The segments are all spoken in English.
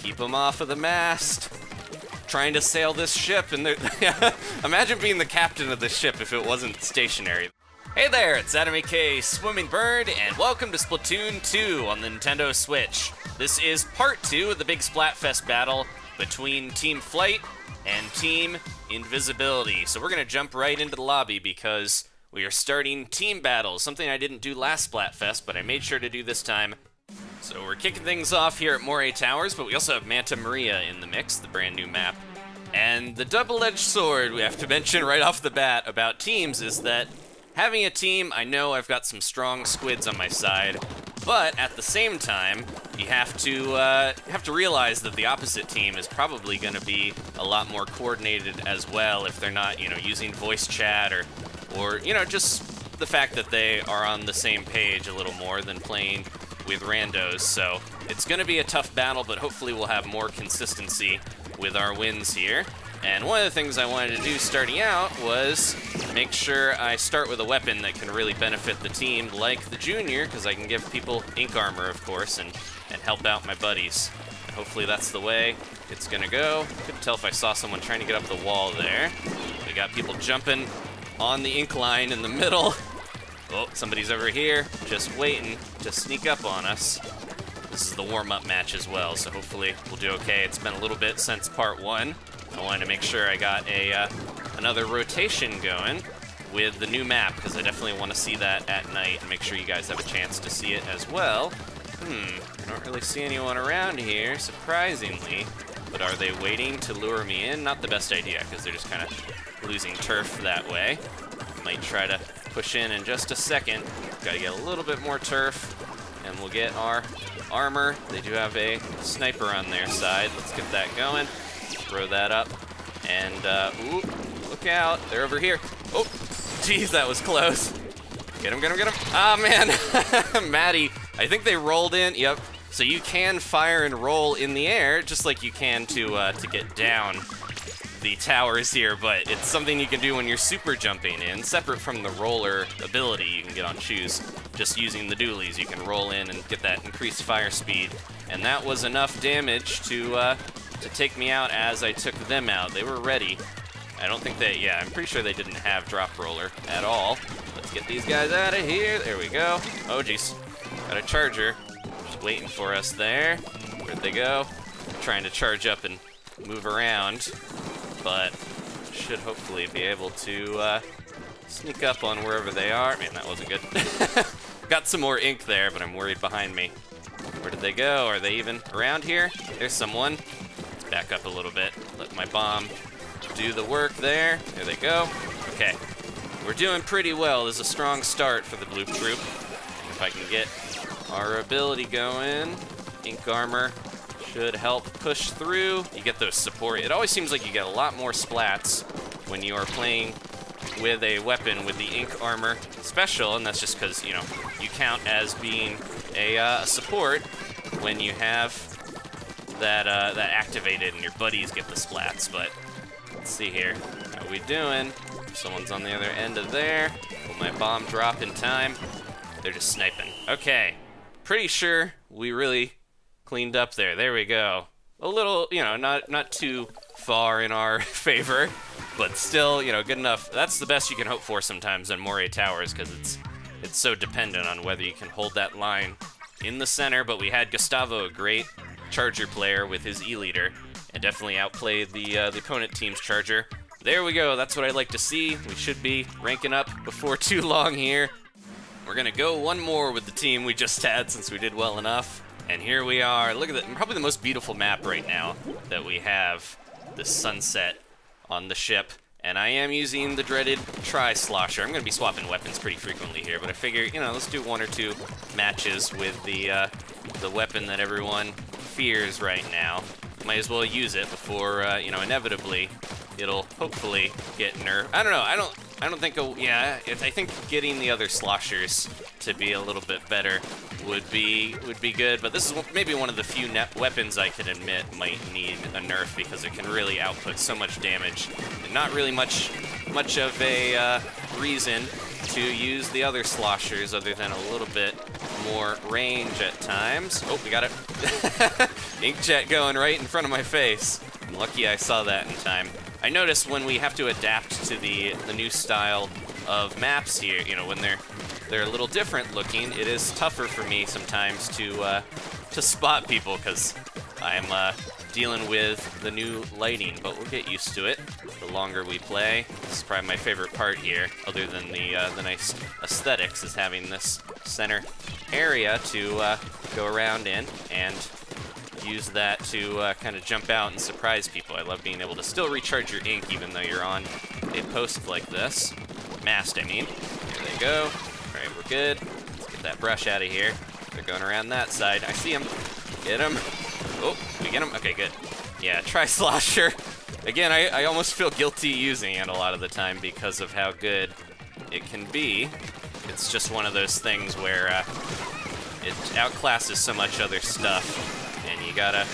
Keep them off of the mast. Trying to sail this ship, and imagine being the captain of this ship if it wasn't stationary. Hey there, it's Adam K. Swimming Bird, and welcome to Splatoon 2 on the Nintendo Switch. This is part 2 of the big Splatfest battle between Team Flight and Team Invisibility. So we're going to jump right into the lobby because we are starting team battles, something I didn't do last Splatfest, but I made sure to do this time. So we're kicking things off here at Moray Towers, but we also have Manta Maria in the mix, the brand new map. And the double-edged sword we have to mention right off the bat about teams is that having a team, I know I've got some strong squids on my side, but at the same time, you have to realize that the opposite team is probably going to be a lot more coordinated as well if they're not, using voice chat or just the fact that they are on the same page a little more than playing with randos. So it's going to be a tough battle, but hopefully we'll have more consistency with our wins here. And one of the things I wanted to do starting out was make sure I start with a weapon that can really benefit the team, like the Junior, because I can give people Ink Armor, of course, and help out my buddies. And hopefully that's the way it's going to go. Couldn't tell if I saw someone trying to get up the wall there. We got people jumping on the ink line in the middle. Oh, somebody's over here, just waiting to sneak up on us. This is the warm-up match as well, so hopefully we'll do okay. It's been a little bit since part 1. I wanted to make sure I got another rotation going with the new map, because I definitely want to see that at night and make sure you guys have a chance to see it as well. I don't really see anyone around here, surprisingly, but are they waiting to lure me in? Not the best idea, because they're just kind of losing turf that way. Might try to push in just a second. Gotta get a little bit more turf, and we'll get our armor. They do have a sniper on their side. Let's get that going. Throw that up, and ooh, look out, they're over here. Oh, geez, that was close. Get him, get him, get him. Ah, man, Maddie, I think they rolled in, yep. So you can fire and roll in the air, just like you can to get down the towers here, but it's something you can do when you're super jumping in, separate from the roller ability you can get on shoes. Just using the dualies, you can roll in and get that increased fire speed, and that was enough damage to take me out as I took them out. They were ready. I don't think they, I'm pretty sure they didn't have drop roller at all. Let's get these guys out of here. There we go. Oh, geez. Got a charger. Just waiting for us there. Where'd they go? Trying to charge up and move around, but should hopefully be able to sneak up on wherever they are. Man, that wasn't good. Got some more ink there, but I'm worried behind me. Where did they go? Are they even around here? There's someone. Let's back up a little bit. Let my bomb do the work there. There they go. Okay. We're doing pretty well. This is a strong start for the blue troop. And if I can get our ability going, Ink Armor should help push through. You get those support. It always seems like you get a lot more splats when you are playing with a weapon with the Ink Armor special, and that's just because, you count as being a support when you have that activated and your buddies get the splats. But let's see here. How we doing? Someone's on the other end of there. Will my bomb drop in time? They're just sniping. Okay. Pretty sure we really cleaned up there. There we go. A little, not too far in our favor, but still, good enough. That's the best you can hope for sometimes on Moray Towers, because it's so dependent on whether you can hold that line in the center. But we had Gustavo, a great charger player, with his E-liter, and definitely outplayed the opponent team's charger. There we go. That's what I'd like to see. We should be ranking up before too long here. We're gonna go one more with the team we just had, since we did well enough. And here we are. Look at that. Probably the most beautiful map right now that we have. The sunset on the ship. And I am using the dreaded Tri-Slosher. I'm going to be swapping weapons pretty frequently here, but I figure, let's do 1 or 2 matches with the weapon that everyone fears right now. Might as well use it before, inevitably it'll hopefully get nerfed. I don't know. I don't think. I think getting the other sloshers to be a little bit better would be good. But this is maybe one of the few weapons I can admit might need a nerf, because it can really output so much damage, and not really much of a reason to use the other sloshers other than a little bit more range at times. Oh, we got it. Inkjet going right in front of my face. I'm lucky I saw that in time. I noticed when we have to adapt to the new style of maps here, you know, when they're a little different looking, it is tougher for me sometimes to spot people because I'm dealing with the new lighting, but we'll get used to it the longer we play. This is probably my favorite part here, other than the nice aesthetics, is having this center area to go around in and use that to kind of jump out and surprise people. I love being able to still recharge your ink even though you're on a post like this. Mast, I mean. There they go. All right, we're good. Let's get that brush out of here. They're going around that side. I see them. Get them. Oh, we get them? Okay, good. Yeah, Tri-Slosher. Again, I almost feel guilty using it a lot of the time because of how good it can be. It's just one of those things where it outclasses so much other stuff, and you gotta,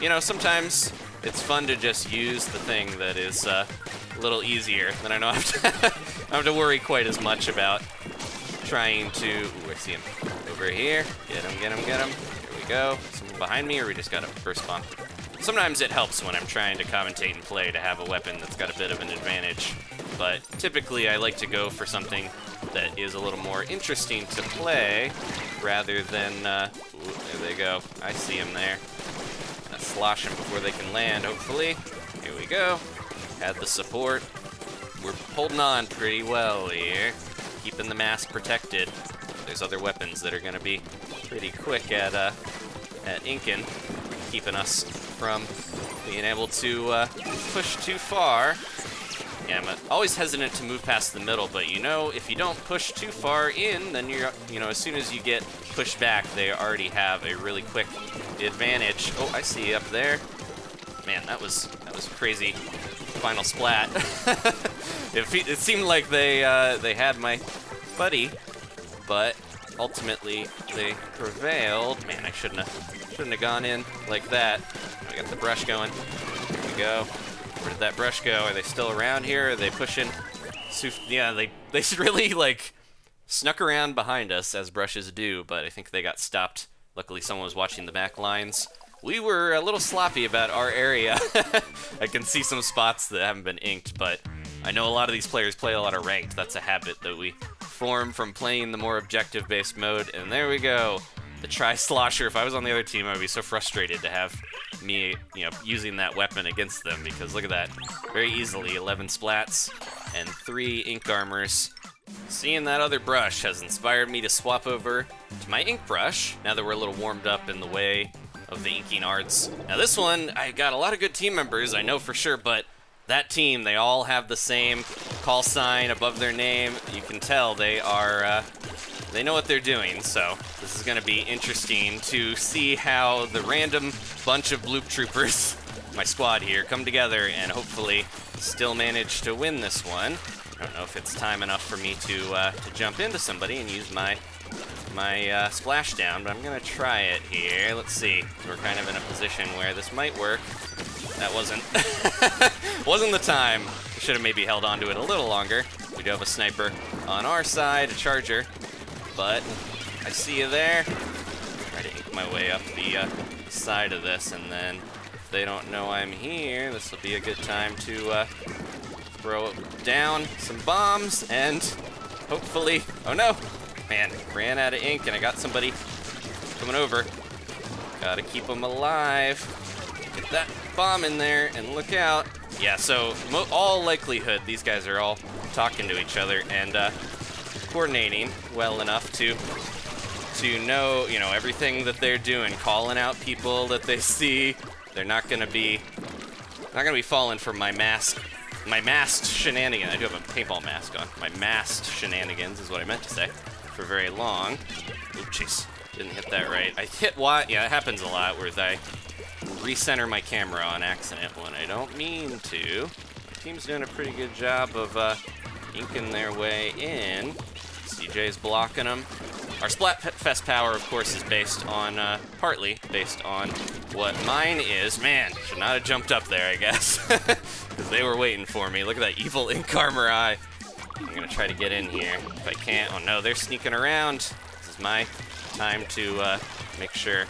you know, sometimes it's fun to just use the thing that is a little easier. Then I don't have to worry quite as much about trying to. Ooh, I see him over here. Get him, get him, get him. Here we go. Someone behind me, or we just got a burst bomb? Sometimes it helps when I'm trying to commentate and play to have a weapon that's got a bit of an advantage, but typically I like to go for something that is a little more interesting to play rather than, ooh, there they go. I see them there. Slosh them before they can land, hopefully. Here we go. Had the support. We're holding on pretty well here, keeping the mask protected. There's other weapons that are going to be pretty quick at inking, keeping us from being able to push too far. Yeah, I'm always hesitant to move past the middle, but you know, if you don't push too far in, then you're, you know, as soon as you get pushed back, they already have a really quick advantage. Oh, I see you up there. Man, that was crazy. Final splat. It seemed like they had my buddy, but ultimately they prevailed. Man, I shouldn't have gone in like that. I got the brush going. Here we go. Where did that brush go? Are they still around here? Are they pushing? Yeah, they really like snuck around behind us as brushes do, but I think they got stopped. Luckily, someone was watching the back lines. We were a little sloppy about our area. I can see some spots that haven't been inked, but I know a lot of these players play a lot of ranked. That's a habit that we form from playing the more objective-based mode. And there we go. The Tri-Slosher. If I was on the other team, I would be so frustrated to have me, you know, using that weapon against them, because look at that. Very easily, 11 splats and 3 ink armors. Seeing that other brush has inspired me to swap over to my ink brush, now that we're a little warmed up in the way of the inking arts. Now this one, I got a lot of good team members, I know for sure, but that team, they all have the same call sign above their name. You can tell they are, they know what they're doing, so this is going to be interesting to see how the random bunch of bloop troopers, my squad here, come together and hopefully still manage to win this one. I don't know if it's time enough for me to jump into somebody and use my splashdown, but I'm gonna try it here. Let's see. We're kind of in a position where this might work. That wasn't the time. We should have maybe held on to it a little longer. We do have a sniper on our side, a charger, but I see you there. Try to ink my way up the side of this, and then if they don't know I'm here, this will be a good time to throw down some bombs and hopefully, oh no, man, ran out of ink and I got somebody coming over. Gotta keep them alive. Get that bomb in there and look out. Yeah, so all likelihood, these guys are all talking to each other and coordinating well enough to know, you know, everything that they're doing, calling out people that they see. They're not gonna be falling for my masked shenanigans. I do have a paintball mask on. My masked shenanigans is what I meant to say for very long. Oop, jeez. Didn't hit that right. I hit Y. Yeah, it happens a lot where I recenter my camera on accident when I don't mean to. The team's doing a pretty good job of inking their way in. CJ's blocking them. Our Splatfest power, of course, is based on, partly based on what mine is. Man, should not have jumped up there, I guess. Because they were waiting for me. Look at that evil Ink Armor eye. I'm going to try to get in here if I can't. Oh no, they're sneaking around. This is my time to make sure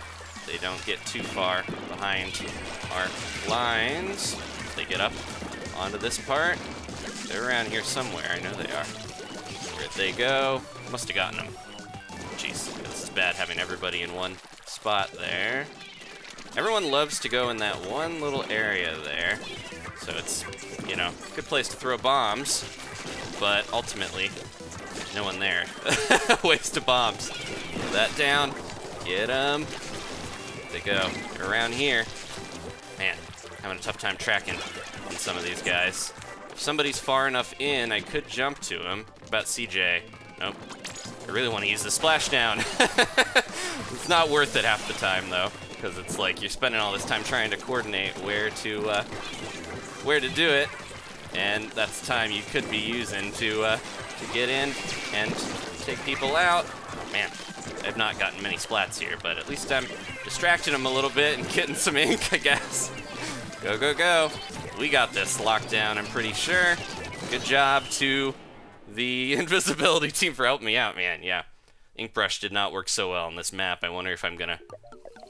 they don't get too far behind our lines. They get up onto this part. They're around here somewhere. I know they are. Where'd they go? Must have gotten them. Jeez, this is bad having everybody in one spot there. Everyone loves to go in that one little area there. So it's, you know, a good place to throw bombs. But ultimately, there's no one there. Waste of bombs. Put that down. Get them. They go. They're around here. Man, having a tough time tracking on some of these guys. If somebody's far enough in, I could jump to him. What about CJ? Nope. I really want to use the splashdown. It's not worth it half the time, though, because it's like you're spending all this time trying to coordinate where to do it, and that's the time you could be using to get in and take people out. Oh, man, I've not gotten many splats here, but at least I'm distracting them a little bit and getting some ink, I guess. Go, go, go. We got this locked down, I'm pretty sure. Good job to the Invisibility team for helping me out, man. Yeah, ink brush did not work so well on this map. I wonder if I'm gonna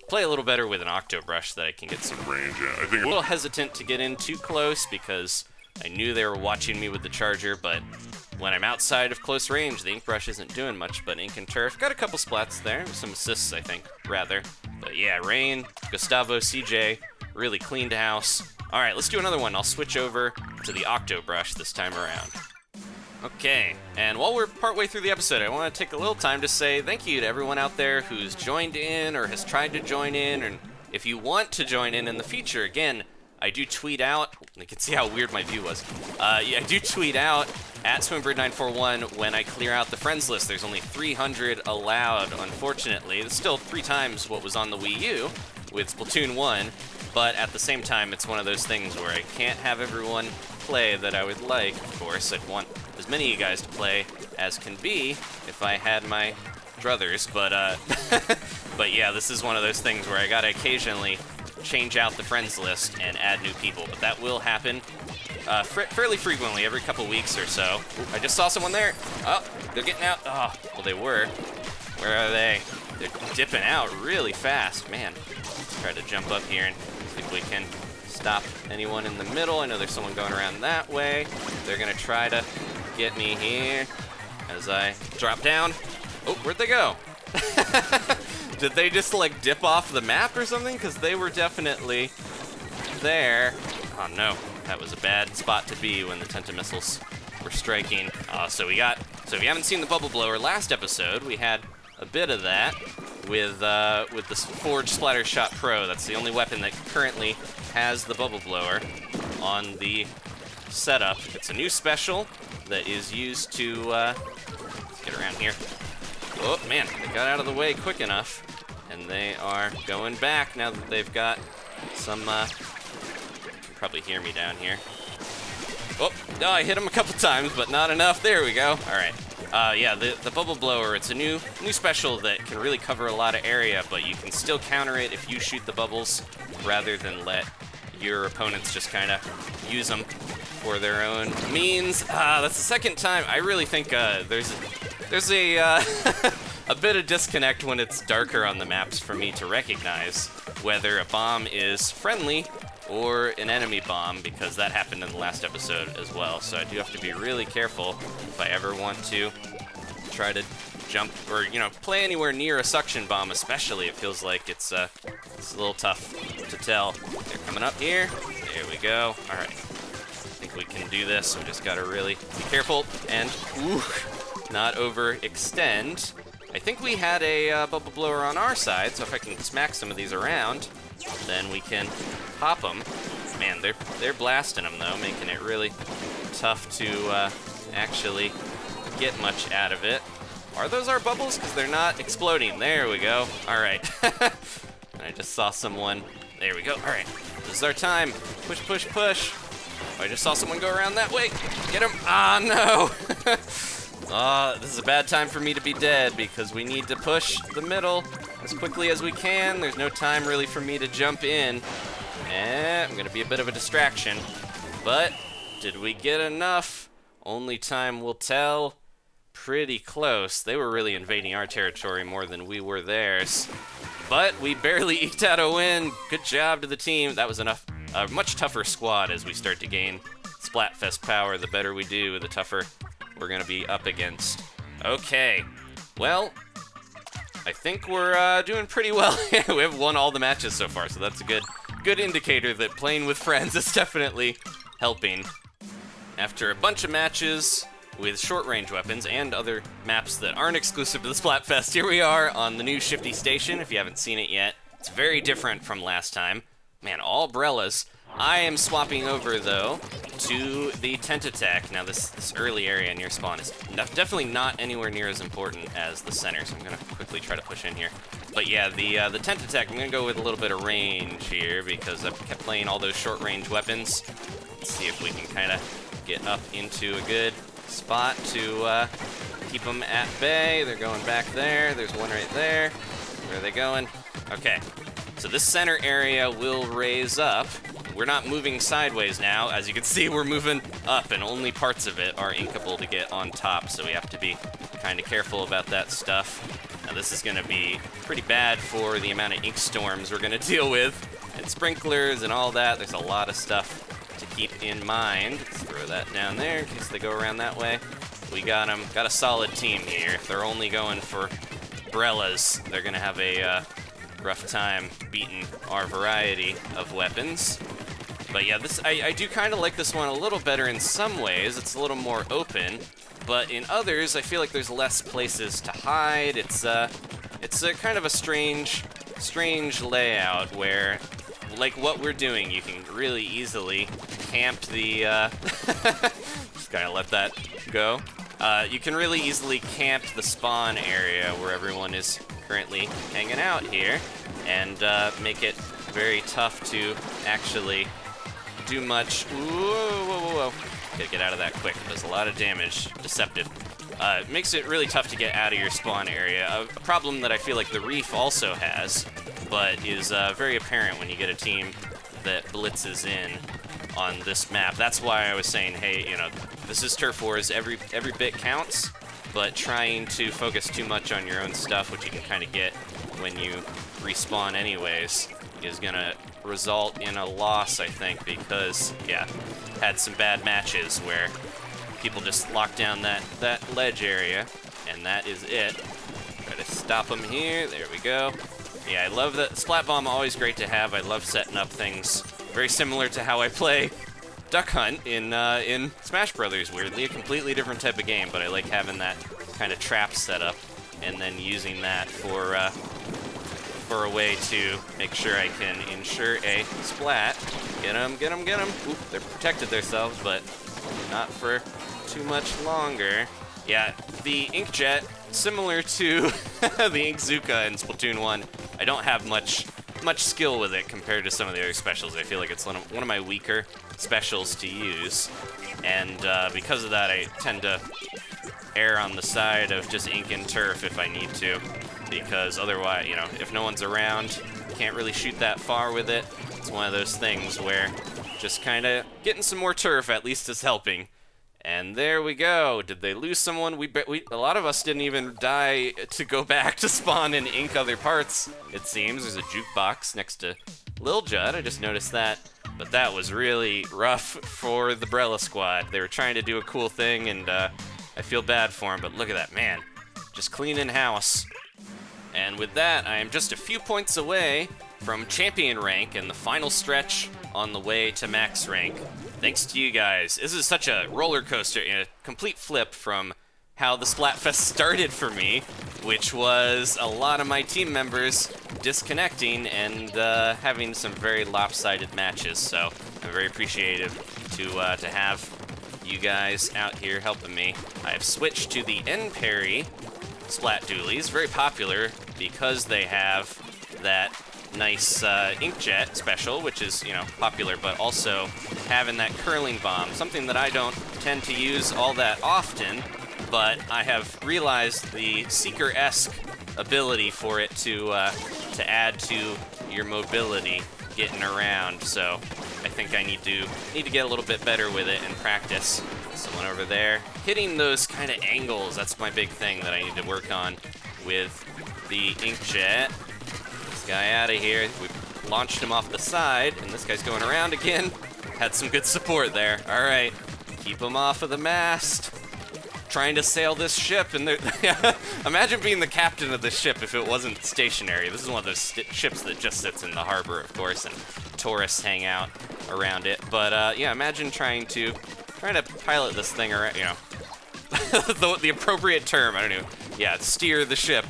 play a little better with an octo brush so that I can get some range. I think a little hesitant to get in too close because I knew they were watching me with the charger, but when I'm outside of close range, the ink brush isn't doing much. But ink and turf got a couple splats there, some assists, I think, rather. But yeah, Rain, Gustavo, CJ really cleaned house. All right, let's do another one. I'll switch over to the octo brush this time around. Okay, and while we're partway through the episode, I want to take a little time to say thank you to everyone out there who's joined in or has tried to join in, and if you want to join in the future, again, I do tweet out. You can see how weird my view was. Yeah, I do tweet out at Swimbird941 when I clear out the friends list. There's only 300 allowed, unfortunately. It's still 3 times what was on the Wii U with Splatoon 1, but at the same time, it's one of those things where I can't have everyone play that I would like. Of course, I'd want as many of you guys to play as can be if I had my druthers, but but yeah, this is one of those things where I gotta occasionally change out the friends list and add new people, but that will happen fairly frequently, every couple weeks or so. Ooh, I just saw someone there. Oh, they're getting out. Oh, well, they were. Where are they? They're dipping out really fast. Man, let's try to jump up here and see if we can stop anyone in the middle. I know there's someone going around that way. They're gonna try to get me here as I drop down. Oh, where'd they go? Did they just like dip off the map or something? Because they were definitely there. Oh no, that was a bad spot to be when the Tentamissiles were striking. So if you haven't seen the bubble blower last episode, we had a bit of that with the Forge Splatter Shot Pro. That's the only weapon that currently has the bubble blower on the setup. It's a new special that is used to let's get around here. Oh man, they got out of the way quick enough, and they are going back now that they've got some. You can probably hear me down here. Oh, no, I hit him a couple times, but not enough. There we go. All right. Yeah, the bubble blower. It's a new special that can really cover a lot of area, but you can still counter it if you shoot the bubbles rather than let your opponents just kind of use them for their own means. That's the second time. I really think there's a a bit of disconnect when it's darker on the maps for me to recognize whether a bomb is friendly or an enemy bomb, because that happened in the last episode as well. So I do have to be really careful if I ever want to try to jump or, you know, play anywhere near a suction bomb, especially. It feels like it's a little tough to tell. They're coming up here. There we go. All right. I think we can do this. We just gotta really be careful and not overextend. I think we had a bubble blower on our side, so if I can smack some of these around, then we can pop them. Man, they're blasting them though, making it really tough to actually get much out of it. Are those our bubbles? Because they're not exploding. There we go. All right. I just saw someone. There we go. All right. This is our time. Push, push, push. Oh, I just saw someone go around that way. Get him. Ah, no. This is a bad time for me to be dead because we need to push the middle as quickly as we can. There's no time really for me to jump in. I'm going to be a bit of a distraction. But did we get enough? Only time will tell. pretty close. They were really invading our territory more than we were theirs. But we barely eked out a win. Good job to the team. That was enough. A much tougher squad as we start to gain Splatfest power. The better we do, the tougher we're going to be up against. Okay, well, I think we're doing pretty well. We have won all the matches so far, so that's a good indicator that playing with friends is definitely helping. After a bunch of matches with short-range weapons and other maps that aren't exclusive to the Splatfest, here we are on the new Shifty Station, if you haven't seen it yet. It's very different from last time. Man, all Brellas. I am swapping over, though, to the tent attack. Now, this early area near spawn is definitely not anywhere near as important as the center, so I'm going to quickly try to push in here. But yeah, the tent attack, I'm going to go with a little bit of range here because I've kept playing all those short-range weapons. Let's see if we can kind of get up into a good spot to keep them at bay. They're going back there. There's one right there. Where are they going? Okay, so this center area will raise up. We're not moving sideways now. As you can see, we're moving up, and only parts of it are inkable to get on top, so we have to be kind of careful about that stuff. Now, this is going to be pretty bad for the amount of ink storms we're going to deal with, and sprinklers and all that. There's a lot of stuff to keep in mind. Let's throw that down there in case they go around that way. We got them. Got a solid team here. If they're only going for Brellas, they're going to have a rough time beating our variety of weapons. But yeah, I do kind of like this one a little better in some ways. It's a little more open, but in others, I feel like there's less places to hide. It's a kind of a strange layout where, like what we're doing, you can really easily camp the, just kind of let that go. You can really easily camp the spawn area where everyone is currently hanging out here and make it very tough to actually do much. Whoa. Gotta get out of that quick. It does a lot of damage. Deceptive. It makes it really tough to get out of your spawn area. A problem that I feel like the Reef also has, but is very apparent when you get a team that blitzes in on this map. That's why I was saying, hey, you know, this is Turf Wars. Every bit counts, but trying to focus too much on your own stuff, which you can kind of get when you respawn anyways, is gonna result in a loss, I think, because, yeah, had some bad matches where people just lock down that ledge area, and that is it. Try to stop them here. There we go. Yeah, I love that. Splat Bomb, always great to have. I love setting up things very similar to how I play Duck Hunt in Smash Brothers. Weirdly, a completely different type of game, but I like having that kind of trap setup and then using that for a way to make sure I can ensure a splat. Get them. Oop, they're protected themselves, but not for too much longer. Yeah, the Inkjet, similar to the Inkzooka in Splatoon 1, I don't have much skill with it compared to some of the other specials. I feel like it's one of my weaker specials to use, and because of that, I tend to err on the side of just ink and turf if I need to, because otherwise, you know, if no one's around, can't really shoot that far with it. It's one of those things where just kind of getting some more turf at least is helping. And there we go. Did they lose someone? A lot of us didn't even die to go back to spawn and ink other parts, it seems. There's a jukebox next to Lil Judd. I just noticed that. But that was really rough for the Brella squad. They were trying to do a cool thing, and I feel bad for them. But look at that, man. Just cleaning house. And with that, I am just a few points away from champion rank and the final stretch on the way to max rank. Thanks to you guys. This is such a roller coaster, a complete flip from how the Splatfest started for me, which was a lot of my team members disconnecting and having some very lopsided matches. So I'm very appreciative to have you guys out here helping me. I have switched to the N parry Splat Dualies, very popular because they have that nice Inkjet special, which is, you know, popular, but also having that curling bomb, something that I don't tend to use all that often, but I have realized the Seeker-esque ability for it to add to your mobility getting around. So I think I need to get a little bit better with it and practice Someone over there. Hitting those kind of angles, that's my big thing that I need to work on with the inkjet. This guy out of here. We launched him off the side, and this guy's going around again. Had some good support there. All right, keep him off of the mast. Trying to sail this ship, and imagine being the captain of this ship if it wasn't stationary. This is one of those ships that just sits in the harbor, of course, and tourists hang out around it. But yeah, imagine trying to pilot this thing around, you know, the appropriate term, I don't know. Yeah, steer the ship.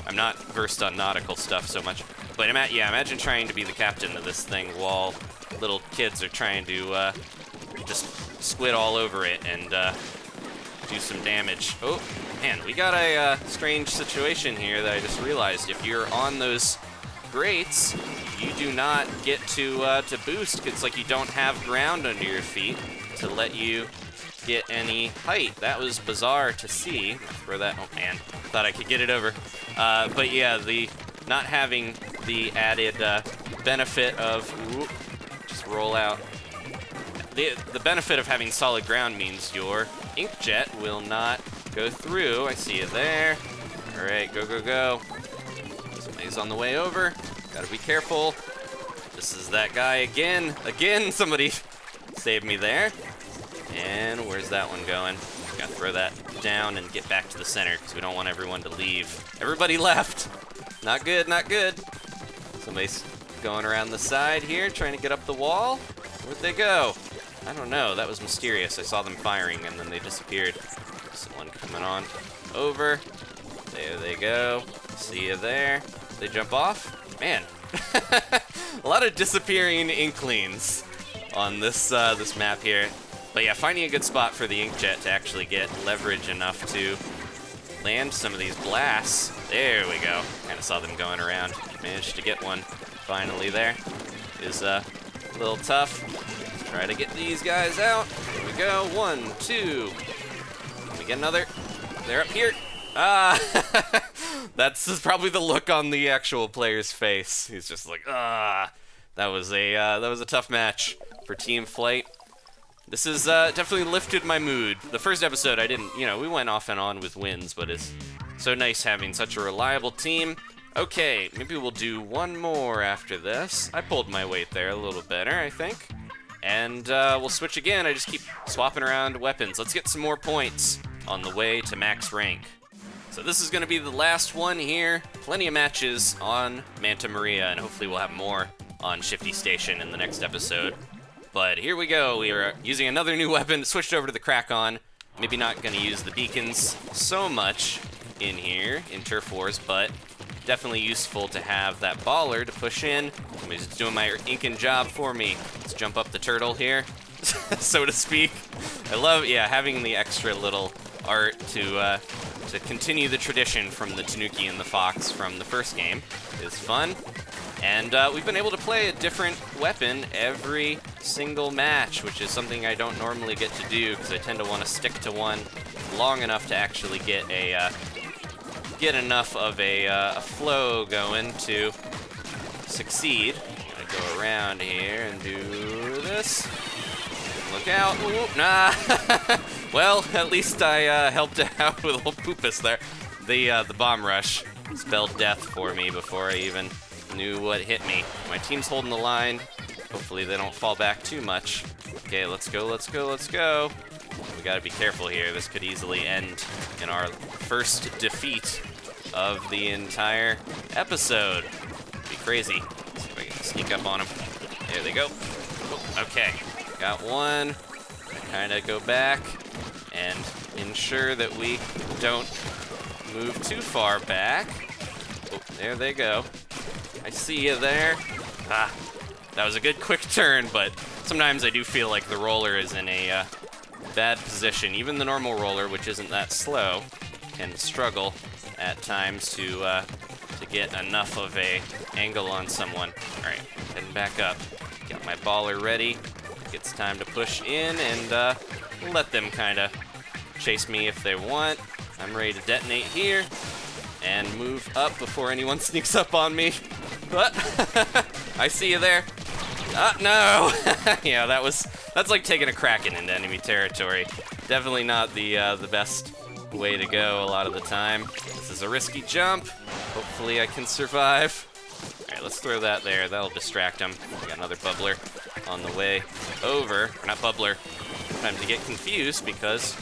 I'm not versed on nautical stuff so much, but yeah, imagine trying to be the captain of this thing while little kids are trying to just squid all over it and do some damage. Oh, man, we got a strange situation here that I just realized. If you're on those grates, you do not get to boost. It's like you don't have ground under your feet to let you get any height. That was bizarre to see. Throw that, oh man, thought I could get it over. But yeah, the not having the added benefit of, whoop, just roll out. The benefit of having solid ground means your inkjet will not go through. I see you there. All right, go, go, go. Somebody's on the way over. Gotta be careful. This is that guy again. Again, somebody saved me there. And where's that one going? Gotta throw that down and get back to the center because we don't want everyone to leave. Everybody left. Not good, not good. Somebody's going around the side here, trying to get up the wall. Where'd they go? I don't know, that was mysterious. I saw them firing and then they disappeared. Someone coming on over. There they go. See you there. They jump off. Man, a lot of disappearing Inklings on this this map here. But yeah, finding a good spot for the inkjet to actually get leverage enough to land some of these blasts. There we go. Kind of saw them going around. Managed to get one finally there. Is a little tough. Try to get these guys out. Here we go. 1, 2. Can we get another? They're up here. Ah, that's probably the look on the actual player's face. He's just like, ah. That was a tough match for Team Flight. This has definitely lifted my mood. The first episode, I didn't, you know, we went off and on with wins, but it's so nice having such a reliable team. Okay, maybe we'll do one more after this. I pulled my weight there a little better, I think. And we'll switch again. I just keep swapping around weapons. Let's get some more points on the way to max rank. So this is going to be the last one here. Plenty of matches on Manta Maria, and hopefully we'll have more on Shifty Station in the next episode. But here we go. We are using another new weapon. Switched over to the Crack-On. Maybe not going to use the beacons so much in here, in Turf Wars, but definitely useful to have that baller to push in. Somebody's doing my inking job for me. Let's jump up the turtle here, so to speak. I love, yeah, having the extra little art to continue the tradition from the Tanuki and the Fox from the first game is fun. And we've been able to play a different weapon every single match, which is something I don't normally get to do because I tend to want to stick to one long enough to actually get enough of a flow going to succeed. I'm gonna go around here and do this. Look out! Ooh, nah. Well, at least I helped out with old Poopus there. The bomb rush spelled death for me before I even knew what hit me. My team's holding the line. Hopefully they don't fall back too much. Okay, let's go, let's go, let's go. We gotta be careful here. This could easily end in our first defeat of the entire episode. It'd be crazy. Let's see if I can sneak up on them. There they go. Oh, okay, got one. Kind of go back and ensure that we don't move too far back. Oh, there they go. I see you there. Ah, that was a good quick turn, but sometimes I do feel like the roller is in a bad position. Even the normal roller, which isn't that slow, can struggle at times to get enough of a angle on someone. All right, heading back up. Got my baller ready. It's time to push in and let them kind of chase me if they want. I'm ready to detonate here and move up before anyone sneaks up on me. But I see you there. No! Yeah, that's like taking a Kraken into enemy territory. Definitely not the best way to go a lot of the time. This is a risky jump. Hopefully I can survive. Alright, let's throw that there. That'll distract him. We got another bubbler on the way over. Or not bubbler. Time to get confused because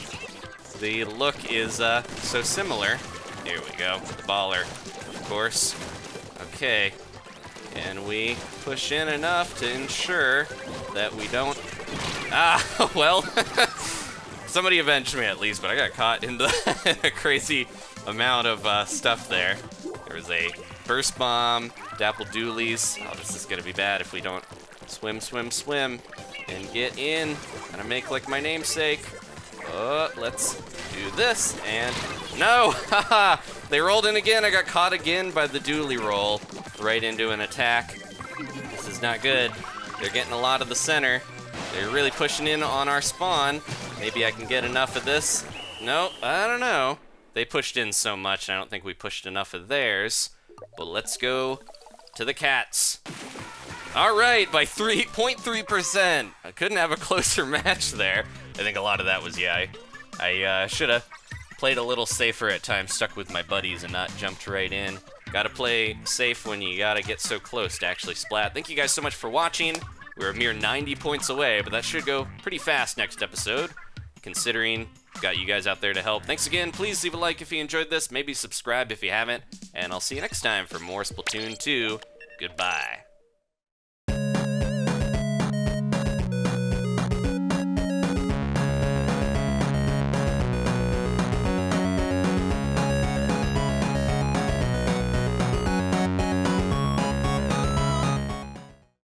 the look is so similar. Here we go. The baller, of course. Okay. And we push in enough to ensure that we don't... Ah, well, somebody avenged me at least, but I got caught in a crazy amount of stuff there. There was a burst bomb, Dapple Dualies. Oh, this is gonna be bad if we don't swim, swim, swim, and get in. Gonna make like my namesake. Let's do this, and no! Haha! They rolled in again. I got caught again by the dually roll right into an attack. This is not good. They're getting a lot of the center. They're really pushing in on our spawn. Maybe I can get enough of this. No, I don't know. They pushed in so much, I don't think we pushed enough of theirs. But let's go to the cats. All right, by 3.3%. I couldn't have a closer match there. I think a lot of that was, yeah, I should have played a little safer at times, stuck with my buddies and not jumped right in. Gotta play safe when you gotta get so close to actually splat. Thank you guys so much for watching. We're a mere 90 points away, but that should go pretty fast next episode, considering I've got you guys out there to help. Thanks again. Please leave a like if you enjoyed this. Maybe subscribe if you haven't. And I'll see you next time for more Splatoon 2. Goodbye.